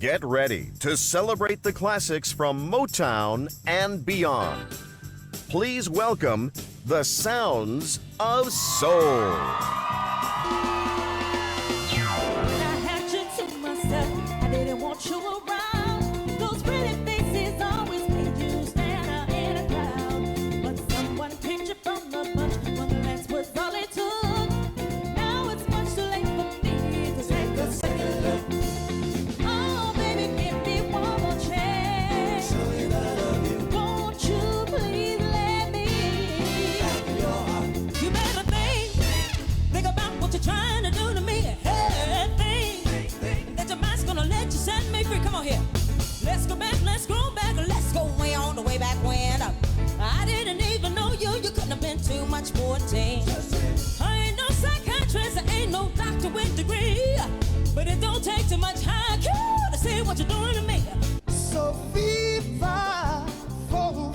Get ready to celebrate the classics from Motown and beyond. Please welcome the sounds of soul. I had you to myself, I didn't want you around. Those pretty faces always made you stand out in a crowd. But someone picked you from the bunch, one glance was all it took. Now it's much too late for me to take a second look. Oh, baby, give me one more chance. Show you that I love you. Won't you please let me have your heart? You better think about what you're trying to do to me. Hey, think that your mind's gonna let you set me free. Come on here. Let's go back, let's go way on the way back when I didn't even know you. You couldn't have been too much more tame. I ain't no psychiatrist, I ain't no doctor with degree, but it don't take too much high Q to see what you're doing to me. So viva, oh,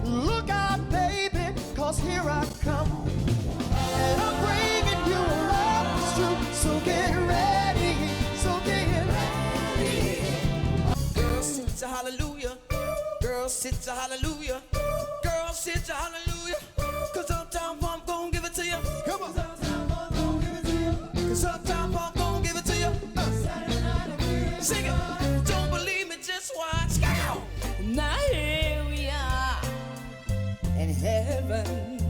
look out, baby, 'cause here I come. And I'm bringing you a love that's true. So get ready, so get ready. Girl, sit your hallelujah. Girl, sit your hallelujah. Girl, sit your hallelujah. 'Cause Uptown Pump gon' give it to you. Come on. 'Cause Uptown Pump gon' give it to you. 'Cause Uptown Pump gon' give it to you. Sing it. Don't believe me, just watch. Go. Now here we are in heaven.